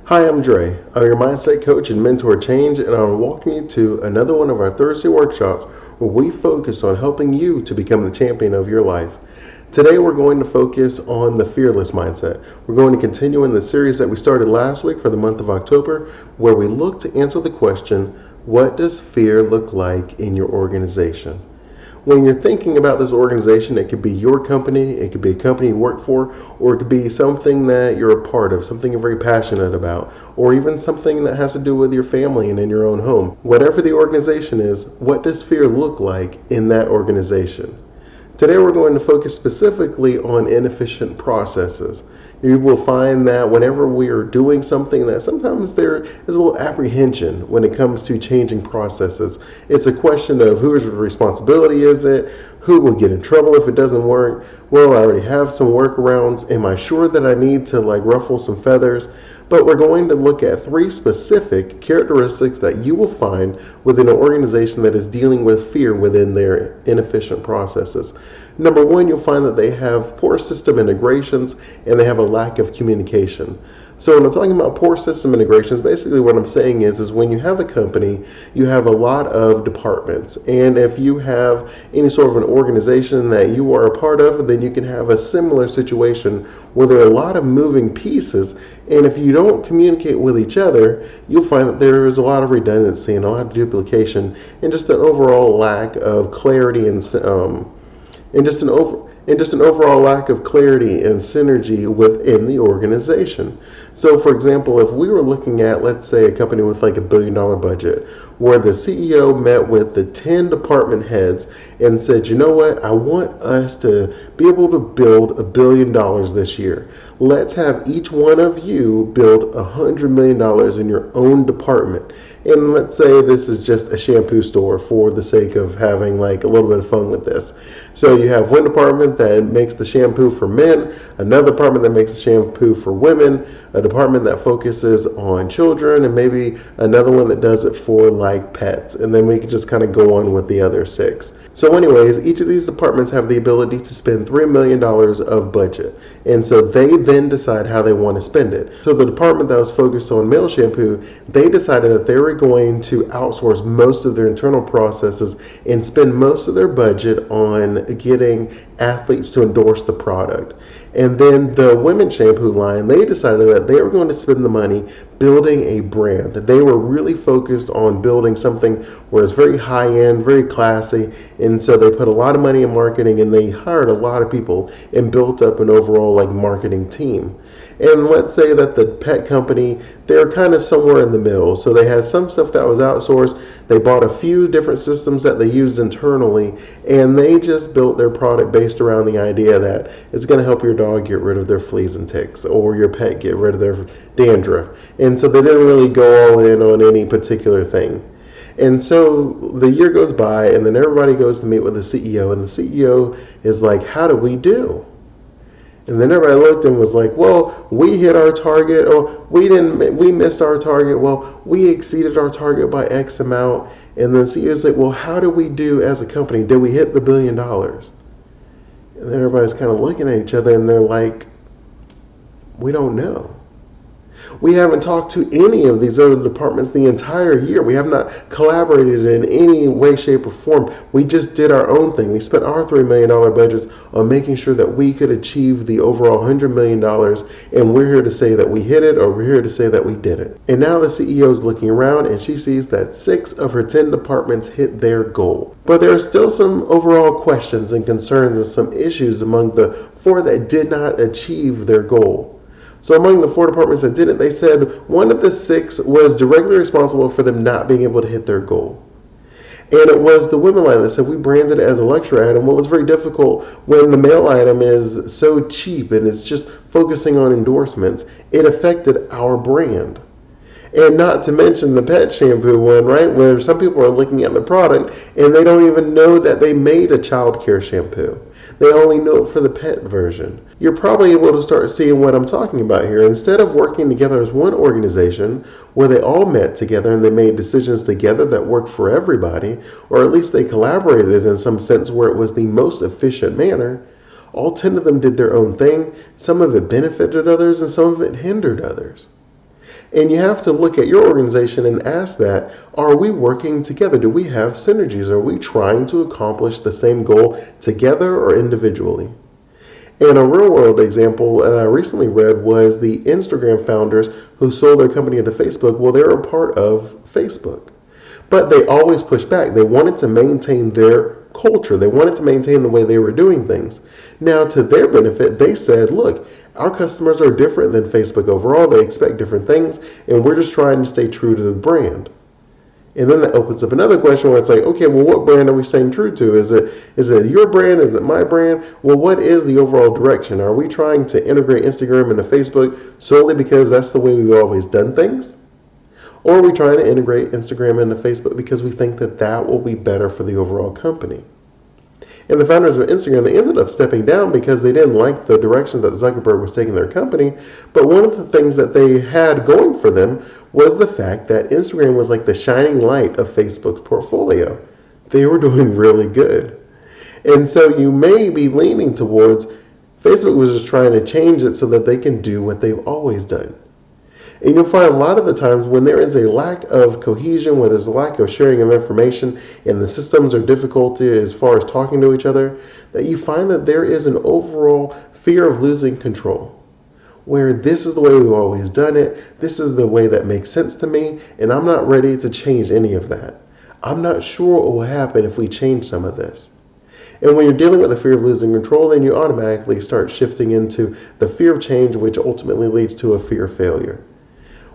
Hi, I'm Dre. I'm your mindset coach and mentor change, and I'm walking you to another one of our Thursday workshops where we focus on helping you to become the champion of your life. Today, we're going to focus on the fearless mindset. We're going to continue in the series that we started last week for the month of October, where we look to answer the question, what does fear look like in your organization? When you're thinking about this organization, it could be your company, it could be a company you work for, or it could be something that you're a part of, something you're very passionate about, or even something that has to do with your family and in your own home. Whatever the organization is, what does fear look like in that organization? Today we're going to focus specifically on inefficient processes. You will find that whenever we are doing something, that sometimes there is a little apprehension when it comes to changing processes. It's a question of whose responsibility is it? Who will get in trouble if it doesn't work? Well, I already have some workarounds. Am I sure that I need to ruffle some feathers? But we're going to look at 3 specific characteristics that you will find within an organization that is dealing with fear within their inefficient processes. Number 1, you'll find that they have poor system integrations and they have a lack of communication. So when I'm talking about poor system integrations, basically what I'm saying is when you have a company, you have a lot of departments. And if you have any sort of an organization that you are a part of, then you can have a similar situation where there are a lot of moving pieces. And if you don't communicate with each other, you'll find that there is a lot of redundancy and a lot of duplication and just an overall lack of clarity and just an overall lack of clarity and synergy within the organization. So for example, if we were looking at, let's say, a company with $1 billion budget, where the CEO met with the 10 department heads and said, you know what, I want us to be able to build $1 billion this year. Let's have each one of you build $100 million in your own department. And let's say this is just a shampoo store for the sake of having a little bit of fun with this. So you have one department that makes the shampoo for men, another department that makes the shampoo for women, a department that focuses on children, and maybe another one that does it for pets. And then we could just kind of go on with the other 6. So anyways, each of these departments have the ability to spend $3 million of budget. And so they then decide how they want to spend it. So the department that was focused on male shampoo, they decided that they were going to outsource most of their internal processes and spend most of their budget on getting athletes to endorse the product. And then the women's shampoo line, they decided that they were going to spend the money building a brand. They were really focused on building something where it's very high-end, very classy, and so they put a lot of money in marketing and they hired a lot of people and built up an overall marketing team. And let's say that the pet company, they're kind of somewhere in the middle. So they had some stuff that was outsourced. They bought a few different systems that they used internally, and they just built their product based around the idea that it's going to help your dog get rid of their fleas and ticks, or your pet get rid of their dandruff. And so they didn't really go all in on any particular thing. And so the year goes by, and then everybody goes to meet with the CEO, and the CEO is like, how do we do? And then everybody looked and was like, well, we hit our target, or we missed our target. Well, we exceeded our target by X amount. And then the CEO's like, well, how do we do as a company? Did we hit the $1 billion? And then everybody's kind of looking at each other and they're like, we don't know. We haven't talked to any of these other departments the entire year. We have not collaborated in any way, shape, or form. We just did our own thing. We spent our $3 million budgets on making sure that we could achieve the overall $100 million, and we're here to say that we hit it, or we're here to say that we did it. And now the CEO is looking around, and she sees that 6 of her 10 departments hit their goal. But there are still some overall questions and concerns and some issues among the 4 that did not achieve their goal. So among the 4 departments that didn't, they said one of the 6 was directly responsible for them not being able to hit their goal. And it was the women line that said we branded it as a luxury item. Well, it's very difficult when the male item is so cheap and it's just focusing on endorsements. It affected our brand. And not to mention the pet shampoo one, right, where some people are looking at the product and they don't even know that they made a child care shampoo. They only know it for the pet version. You're probably able to start seeing what I'm talking about here. Instead of working together as one organization where they all met together and they made decisions together that worked for everybody, or at least they collaborated in some sense where it was the most efficient manner, all 10 of them did their own thing. Some of it benefited others and some of it hindered others. And you have to look at your organization and ask that, are we working together? Do we have synergies? Are we trying to accomplish the same goal together or individually? And a real world example I recently read was the Instagram founders who sold their company to Facebook. Well, they're a part of Facebook, but they always pushed back. They wanted to maintain their culture. They wanted to maintain the way they were doing things. Now, to their benefit, they said, look, our customers are different than Facebook overall. They expect different things, and we're just trying to stay true to the brand. And then that opens up another question where it's like, okay, well, what brand are we staying true to? Is it your brand? Is it my brand? Well, what is the overall direction? Are we trying to integrate Instagram into Facebook solely because that's the way we've always done things? Or are we trying to integrate Instagram into Facebook because we think that that will be better for the overall company? And the founders of Instagram, they ended up stepping down because they didn't like the direction that Zuckerberg was taking their company. But one of the things that they had going for them was the fact that Instagram was like the shining light of Facebook's portfolio. They were doing really good. And so you may be leaning towards Facebook was just trying to change it so that they can do what they've always done. And you'll find a lot of the times when there is a lack of cohesion, where there's a lack of sharing of information, and the systems are difficult as far as talking to each other, that you find that there is an overall fear of losing control. Where this is the way we've always done it, this is the way that makes sense to me, and I'm not ready to change any of that. I'm not sure what will happen if we change some of this. And when you're dealing with the fear of losing control, then you automatically start shifting into the fear of change, which ultimately leads to a fear of failure.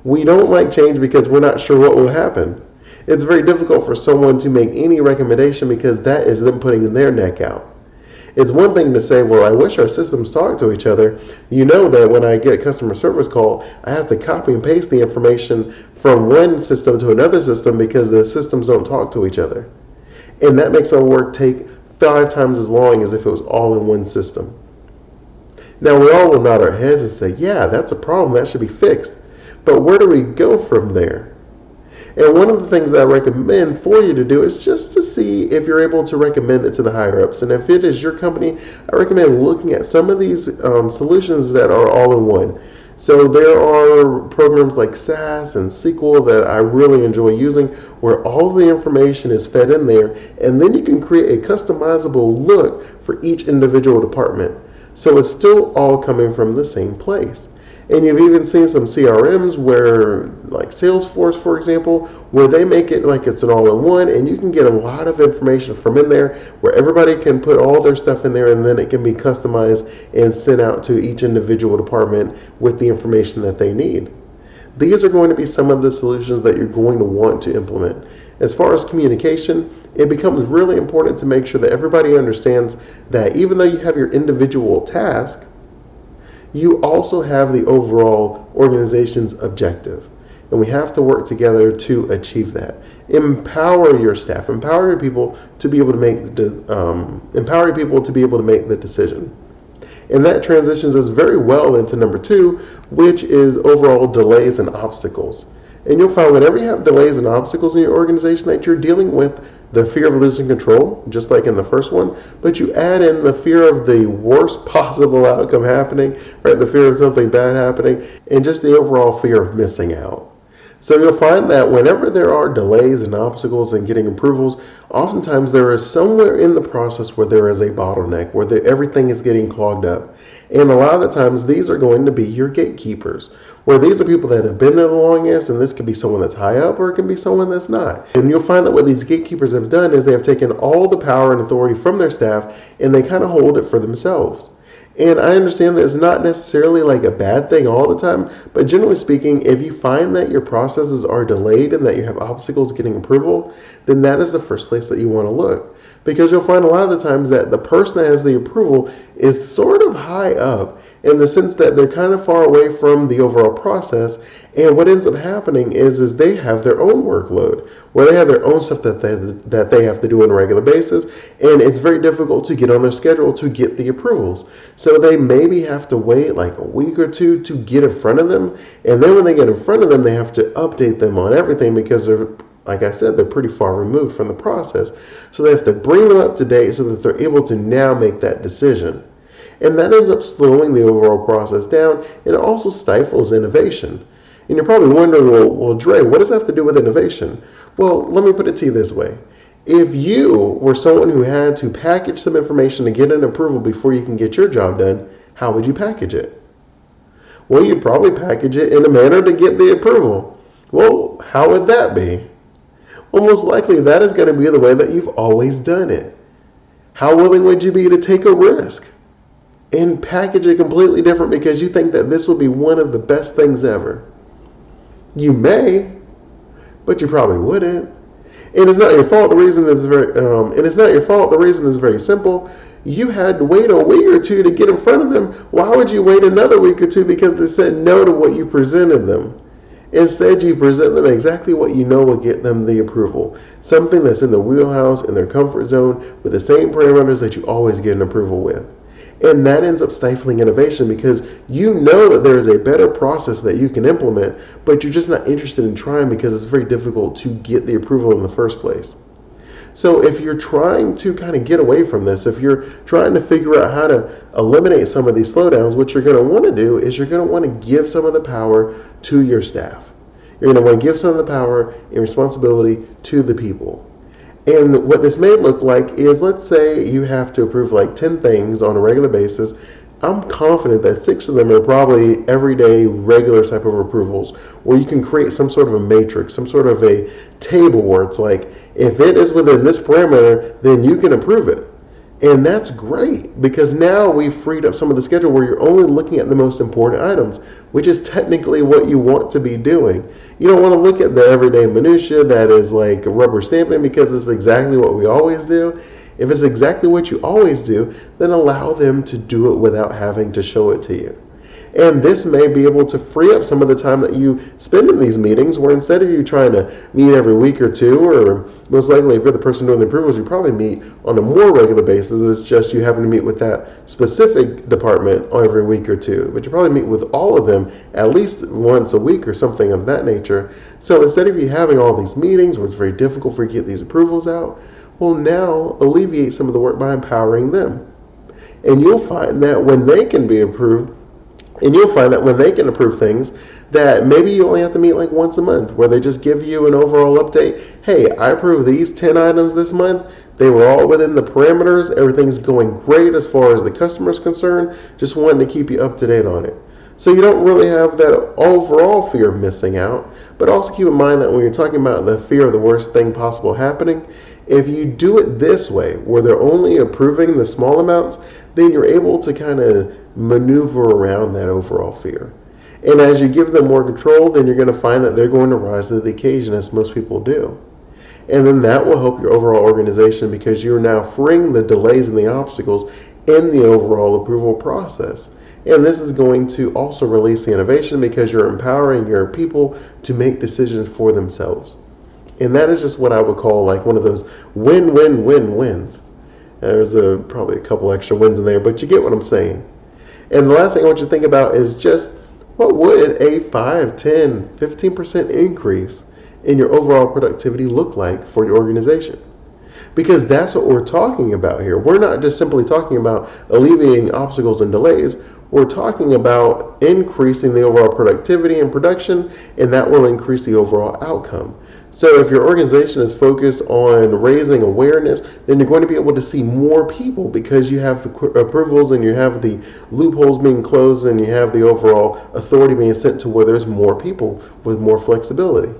We don't like change because we're not sure what will happen. It's very difficult for someone to make any recommendation because that is them putting their neck out. It's one thing to say, well, I wish our systems talk to each other. You know that when I get a customer service call, I have to copy and paste the information from one system to another system because the systems don't talk to each other. And that makes our work take 5 times as long as if it was all in one system. Now, we all will nod our heads and say, yeah, that's a problem. That should be fixed. But where do we go from there? And one of the things that I recommend for you to do is just to see if you're able to recommend it to the higher ups. And if it is your company, I recommend looking at some of these solutions that are all in one. So there are programs like SAS and SQL that I really enjoy using, where all of the information is fed in there, and then you can create a customizable look for each individual department. So it's still all coming from the same place. And you've even seen some CRMs where, like Salesforce, for example, where they make it like it's an all-in-one, and you can get a lot of information from in there where everybody can put all their stuff in there, and then it can be customized and sent out to each individual department with the information that they need. These are going to be some of the solutions that you're going to want to implement. As far as communication, it becomes really important to make sure that everybody understands that even though you have your individual task, you also have the overall organization's objective. And we have to work together to achieve that. Empower your staff, empower your people to be able to make the decision. And that transitions us very well into number 2, which is overall delays and obstacles. And you'll find whenever you have delays and obstacles in your organization that you're dealing with the fear of losing control, just like in the first one, but you add in the fear of the worst possible outcome happening, right? The fear of something bad happening, and just the overall fear of missing out. So you'll find that whenever there are delays and obstacles in getting approvals, oftentimes there is somewhere in the process where there is a bottleneck, where everything is getting clogged up. And a lot of the times these are going to be your gatekeepers, where these are people that have been there the longest, and this could be someone that's high up or it can be someone that's not. And you'll find that what these gatekeepers have done is they have taken all the power and authority from their staff and they kind of hold it for themselves. And I understand that it's not necessarily like a bad thing all the time, but generally speaking, if you find that your processes are delayed and that you have obstacles getting approval, then that is the first place that you want to look. Because you'll find a lot of the times that the person that has the approval is sort of high up, in the sense that they're kind of far away from the overall process, and what ends up happening is they have their own workload, where they have their own stuff that they have to do on a regular basis, and it's very difficult to get on their schedule to get the approvals. So they maybe have to wait like a week or two to get in front of them, and then when they get in front of them, they have to update them on everything because they're, like I said, they're pretty far removed from the process. So they have to bring them up to date so that they're able to now make that decision. And that ends up slowing the overall process down, and it also stifles innovation. And you're probably wondering, well, Dre, what does that have to do with innovation? Well, let me put it to you this way. If you were someone who had to package some information to get an approval before you can get your job done, how would you package it? Well, you'd probably package it in a manner to get the approval. Well, how would that be? Well, most likely that is going to be the way that you've always done it. How willing would you be to take a risk and package it completely different because you think that this will be one of the best things ever? You may, but you probably wouldn't. And it's not your fault. The reason is very simple. You had to wait a week or two to get in front of them. Why would you wait another week or two because they said no to what you presented them? Instead, you present them exactly what you know will get them the approval. Something that's in the wheelhouse, in their comfort zone, with the same parameters that you always get an approval with. And that ends up stifling innovation because you know that there is a better process that you can implement, but you're just not interested in trying because it's very difficult to get the approval in the first place. So if you're trying to kind of get away from this, if you're trying to figure out how to eliminate some of these slowdowns, what you're going to want to do is you're going to want to give some of the power to your staff. You're going to want to give some of the power and responsibility to the people. And what this may look like is, let's say you have to approve like 10 things on a regular basis. I'm confident that 6 of them are probably everyday, regular type of approvals, where you can create some sort of a matrix, some sort of a table where it's like, if it is within this parameter, then you can approve it. And that's great because now we've freed up some of the schedule where you're only looking at the most important items, which is technically what you want to be doing. You don't want to look at the everyday minutia that is like rubber stamping because it's exactly what we always do. If it's exactly what you always do, then allow them to do it without having to show it to you. And this may be able to free up some of the time that you spend in these meetings, where instead of you trying to meet every week or two, or most likely if you're the person doing the approvals, you probably meet on a more regular basis. It's just you happen to meet with that specific department every week or two. But you probably meet with all of them at least once a week or something of that nature. So instead of you having all these meetings where it's very difficult for you to get these approvals out, well, now alleviate some of the work by empowering them. And you'll find that when they can be approved, and you'll find that when they can approve things, that maybe you only have to meet like once a month, where they just give you an overall update. Hey, I approved these 10 items this month. They were all within the parameters. Everything's going great as far as the customer's concerned. Just wanted to keep you up to date on it. So you don't really have that overall fear of missing out. But also keep in mind that when you're talking about the fear of the worst thing possible happening, if you do it this way, where they're only approving the small amounts, then you're able to kind of maneuver around that overall fear. And as you give them more control, then you're going to find that they're going to rise to the occasion, as most people do. And then that will help your overall organization because you're now freeing the delays and the obstacles in the overall approval process. And this is going to also release the innovation because you're empowering your people to make decisions for themselves. And that is just what I would call like one of those win-win-win-wins. There's probably a couple extra wins in there, but you get what I'm saying. And the last thing I want you to think about is just what would a 5, 10, 15% increase in your overall productivity look like for your organization? Because that's what we're talking about here. We're not just simply talking about alleviating obstacles and delays. We're talking about increasing the overall productivity and production, and that will increase the overall outcome. So if your organization is focused on raising awareness, then you're going to be able to see more people because you have the approvals and you have the loopholes being closed and you have the overall authority being sent to where there's more people with more flexibility.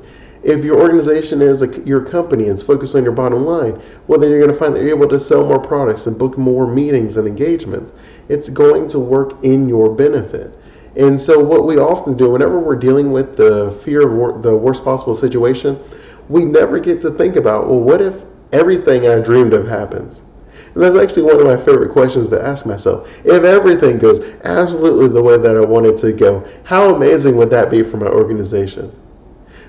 If your organization is your company is focused on your bottom line, well, then you're going to find that you're able to sell more products and book more meetings and engagements. It's going to work in your benefit. And so what we often do whenever we're dealing with the fear of the worst possible situation, we never get to think about, well, what if everything I dreamed of happens? And that's actually one of my favorite questions to ask myself. If everything goes absolutely the way that I want it to go, how amazing would that be for my organization?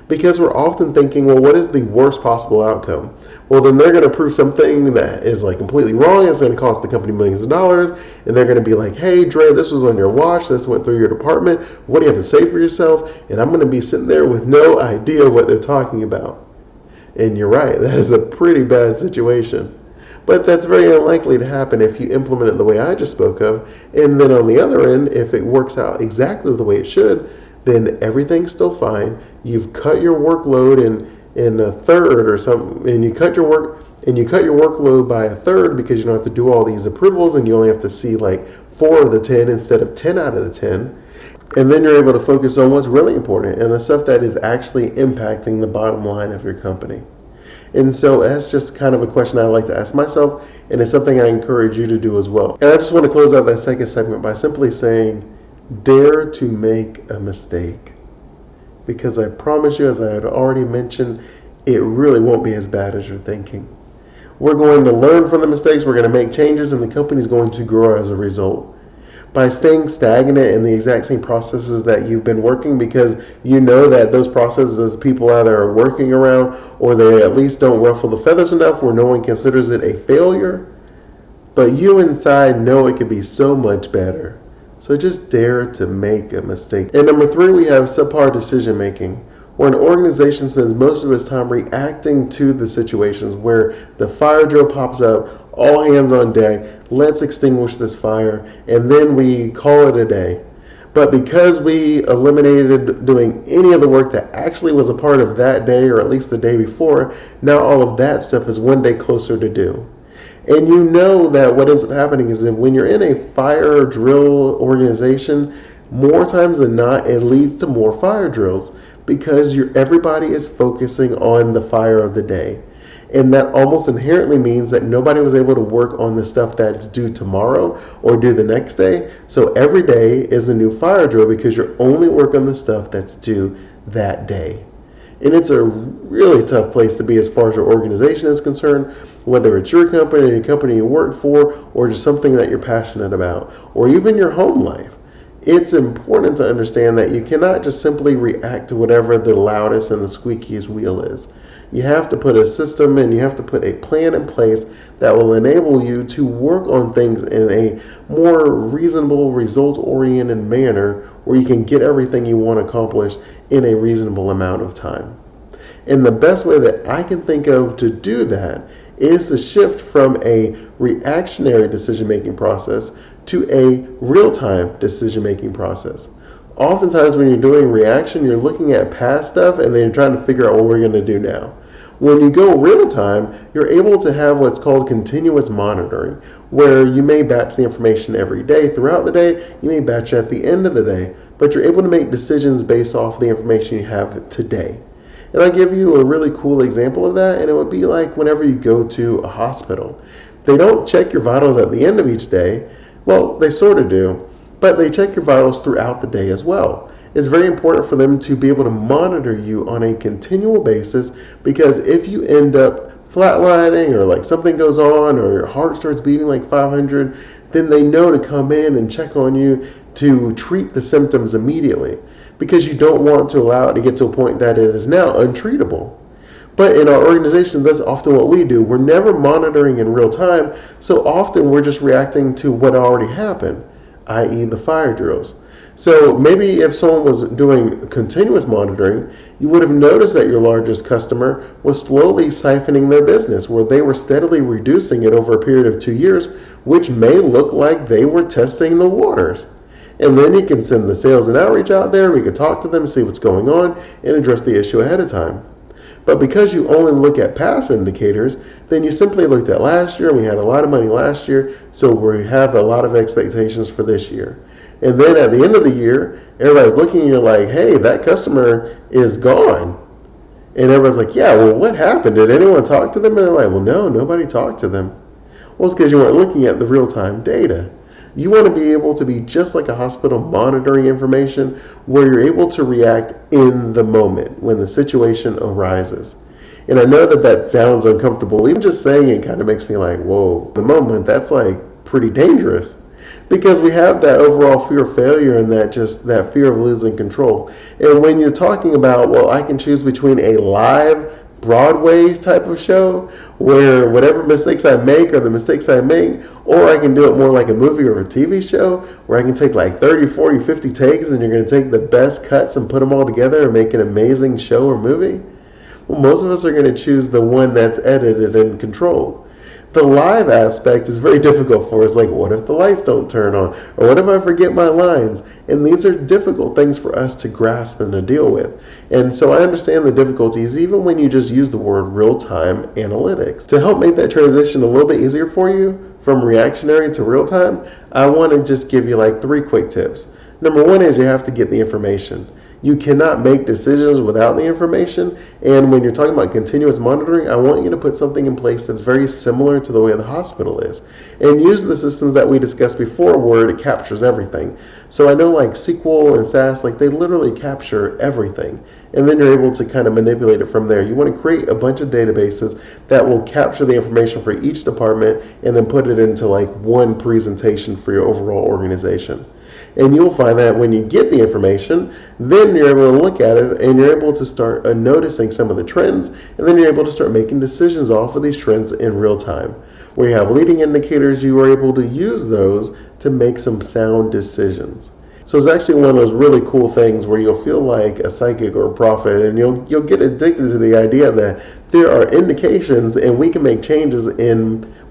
Because we're often thinking, well, what is the worst possible outcome? Well, then they're going to prove something that is like completely wrong. It's going to cost the company millions of dollars. And they're going to be like, hey, Dre, this was on your watch. This went through your department. What do you have to say for yourself? And I'm going to be sitting there with no idea what they're talking about. And you're right. That is a pretty bad situation. But that's very unlikely to happen if you implement it the way I just spoke of. And then on the other end, if it works out exactly the way it should, then everything's still fine. You've cut your workload in a third or something, and you cut your workload by a third because you don't have to do all these approvals, and you only have to see like 4 of the 10 instead of 10 out of the 10. And then you're able to focus on what's really important and the stuff that is actually impacting the bottom line of your company. And so that's just kind of a question I like to ask myself, and it's something I encourage you to do as well. And I just want to close out that second segment by simply saying, dare to make a mistake. Because I promise you, as I had already mentioned, it really won't be as bad as you're thinking. We're going to learn from the mistakes, we're going to make changes, and the company's going to grow as a result. By staying stagnant in the exact same processes that you've been working, because you know that those processes people either are working around or they at least don't ruffle the feathers enough where no one considers it a failure, but you inside know it could be so much better. So just dare to make a mistake. And number 3, we have subpar decision making, where an organization spends most of its time reacting to the situations where the fire drill pops up, all hands on deck, let's extinguish this fire, and then we call it a day. But because we eliminated doing any of the work that actually was a part of that day, or at least the day before, now all of that stuff is one day closer to do. And you know that what ends up happening is that when you're in a fire drill organization, more times than not, it leads to more fire drills because everybody is focusing on the fire of the day. And that almost inherently means that nobody was able to work on the stuff that's due tomorrow or due the next day. So every day is a new fire drill because you're only working on the stuff that's due that day. And it's a really tough place to be as far as your organization is concerned, whether it's your company, a company you work for, or just something that you're passionate about, or even your home life. It's important to understand that you cannot just simply react to whatever the loudest and the squeakiest wheel is. You have to put a system and you have to put a plan in place that will enable you to work on things in a more reasonable, result-oriented manner where you can get everything you want accomplished in a reasonable amount of time. And the best way that I can think of to do that is to shift from a reactionary decision-making process to a real-time decision-making process. Oftentimes when you're doing reaction, you're looking at past stuff and then you're trying to figure out what we're going to do now. When you go real time, you're able to have what's called continuous monitoring, where you may batch the information every day throughout the day, you may batch at the end of the day, but you're able to make decisions based off the information you have today. And I'll give you a really cool example of that, and it would be like whenever you go to a hospital. They don't check your vitals at the end of each day. Well, they sort of do, but they check your vitals throughout the day as well. It's very important for them to be able to monitor you on a continual basis, because if you end up flatlining or like something goes on or your heart starts beating like 500, then they know to come in and check on you to treat the symptoms immediately, because you don't want to allow it to get to a point that it is now untreatable. But in our organization, that's often what we do. We're never monitoring in real time, so often we're just reacting to what already happened, i.e. the fire drills. So maybe if someone was doing continuous monitoring, you would have noticed that your largest customer was slowly siphoning their business, where they were steadily reducing it over a period of 2 years, which may look like they were testing the waters. And then you can send the sales and outreach out there, we could talk to them, see what's going on, and address the issue ahead of time. But because you only look at past indicators, then you simply looked at last year, and we had a lot of money last year, so we have a lot of expectations for this year. And then at the end of the year, everybody's looking and you're like, hey, that customer is gone. And everybody's like, yeah, well, what happened? Did anyone talk to them? And they're like, well, no, nobody talked to them. Well, it's because you weren't looking at the real-time data. You want to be able to be just like a hospital, monitoring information where you're able to react in the moment when the situation arises. And I know that that sounds uncomfortable. Even just saying it kind of makes me like, whoa, the moment, that's like pretty dangerous. Because we have that overall fear of failure and that fear of losing control. And when you're talking about, well, I can choose between a live Broadway type of show where whatever mistakes I make are the mistakes I make, or I can do it more like a movie or a TV show where I can take like 30, 40, 50 takes and you're going to take the best cuts and put them all together and make an amazing show or movie. Well, most of us are going to choose the one that's edited and controlled. The live aspect is very difficult for us. Like, what if the lights don't turn on? Or what if I forget my lines? And these are difficult things for us to grasp and to deal with. And so I understand the difficulties even when you just use the word real-time analytics. To help make that transition a little bit easier for you from reactionary to real-time, I want to just give you like 3 quick tips. Number 1 is you have to get the information. You cannot make decisions without the information. And when you're talking about continuous monitoring, I want you to put something in place that's very similar to the way the hospital is. And use the systems that we discussed before where it captures everything. So I know like SQL and SAS, like they literally capture everything. And then you're able to kind of manipulate it from there. You want to create a bunch of databases that will capture the information for each department and then put it into like one presentation for your overall organization. And you'll find that when you get the information, then you're able to look at it and you're able to start noticing some of the trends, and then you're able to start making decisions off of these trends in real time. Where you have leading indicators, you are able to use those to make some sound decisions. So it's actually one of those really cool things where you'll feel like a psychic or a prophet, and you'll get addicted to the idea that there are indications and we can make changes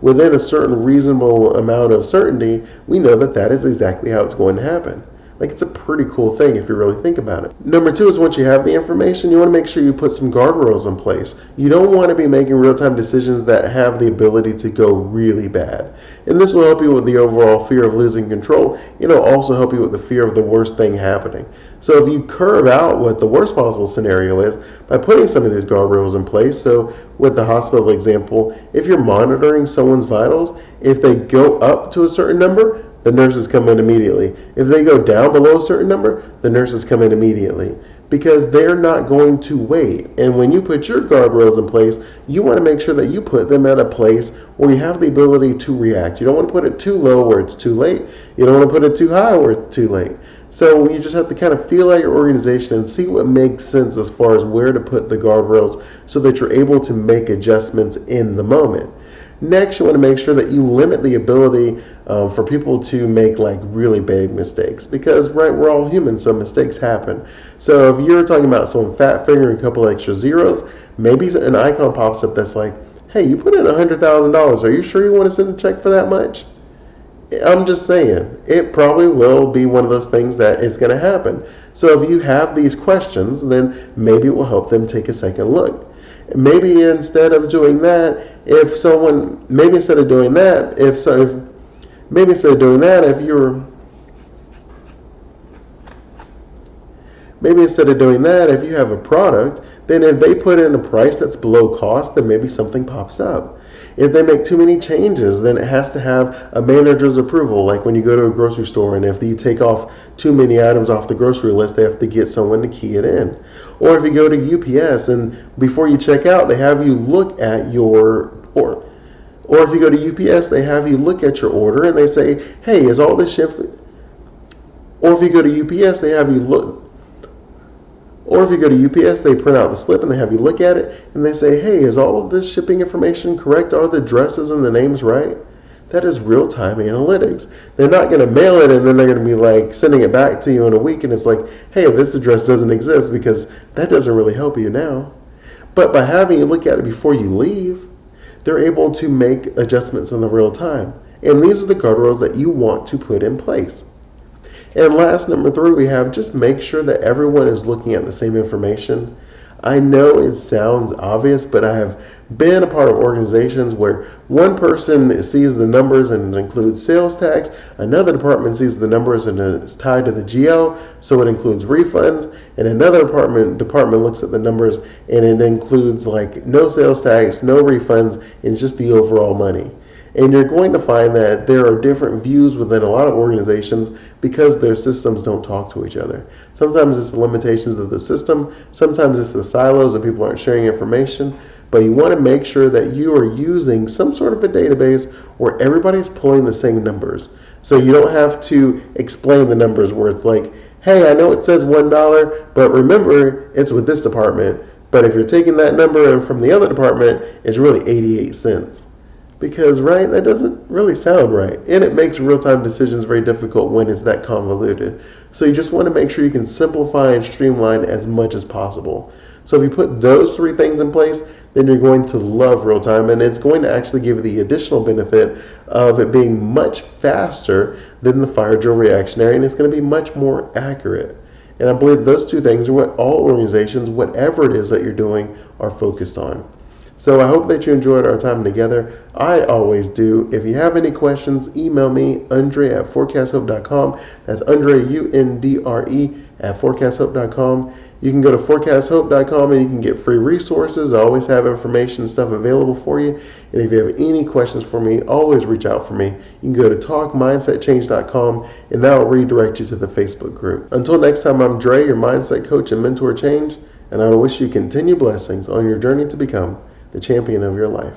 within a certain reasonable amount of certainty. We know that that is exactly how it's going to happen. Like, it's a pretty cool thing if you really think about it. Number 2 is once you have the information, you want to make sure you put some guardrails in place. You don't want to be making real-time decisions that have the ability to go really bad. And this will help you with the overall fear of losing control. It'll also help you with the fear of the worst thing happening. So if you curve out what the worst possible scenario is by putting some of these guardrails in place. So with the hospital example, if you're monitoring someone's vitals, if they go up to a certain number, the nurses come in immediately. If they go down below a certain number, the nurses come in immediately, because they're not going to wait. And when you put your guardrails in place, you want to make sure that you put them at a place where you have the ability to react. You don't want to put it too low where it's too late. You don't want to put it too high where it's too late. So you just have to kind of feel out your organization and see what makes sense as far as where to put the guardrails so that you're able to make adjustments in the moment. Next, you want to make sure that you limit the ability for people to make like really big mistakes, because right, we're all humans, so mistakes happen. So if you're talking about someone fat fingering a couple extra zeros, maybe an icon pops up that's like, hey, you put in $100,000. Are you sure you want to send a check for that much? I'm just saying, it probably will be one of those things that is going to happen. So if you have these questions, then maybe it will help them take a second look. Maybe instead of doing that, if you have a product, then if they put in a price that's below cost, then maybe something pops up. If they make too many changes, then it has to have a manager's approval, like when you go to a grocery store and if you take off too many items off the grocery list, they have to get someone to key it in. Or if you go to UPS and before you check out, they have you look at your order. Or if you go to UPS, they have you look at your order and they say, hey, is all this shipped? Or if you go to UPS, they have you look. Or if you go to UPS, they print out the slip and they have you look at it and they say, hey, is all of this shipping information correct? Are the addresses and the names right? That is real-time analytics. They're not going to mail it and then they're going to be like sending it back to you in a week and it's like, hey, this address doesn't exist, because that doesn't really help you now. But by having you look at it before you leave, they're able to make adjustments in the real time. And these are the guardrails that you want to put in place. And last, number 3, we have just make sure that everyone is looking at the same information. I know it sounds obvious, but I have been a part of organizations where one person sees the numbers and it includes sales tax, another department sees the numbers and it's tied to the GL, so it includes refunds, and another department looks at the numbers and it includes like no sales tax, no refunds, and it's just the overall money. And you're going to find that there are different views within a lot of organizations because their systems don't talk to each other. Sometimes it's the limitations of the system, sometimes it's the silos and people aren't sharing information, but you want to make sure that you are using some sort of a database where everybody's pulling the same numbers. So you don't have to explain the numbers where it's like, hey, I know it says $1, but remember it's with this department. But if you're taking that number and from the other department, it's really 88 cents. Because, right, that doesn't really sound right. And it makes real-time decisions very difficult when it's that convoluted. So you just want to make sure you can simplify and streamline as much as possible. So if you put those three things in place, then you're going to love real time, and it's going to actually give you the additional benefit of it being much faster than the fire drill reactionary, and it's going to be much more accurate. And I believe those two things are what all organizations, whatever it is that you're doing, are focused on. So I hope that you enjoyed our time together. I always do. If you have any questions, email me, Andre@forecasthope.com. That's Andre, UNDRE, @forecasthope.com. You can go to forecasthope.com and you can get free resources. I always have information and stuff available for you. And if you have any questions for me, always reach out for me. You can go to talkmindsetchange.com and that will redirect you to the Facebook group. Until next time, I'm Dre, your mindset coach and mentor change, and I wish you continued blessings on your journey to become the champion of your life.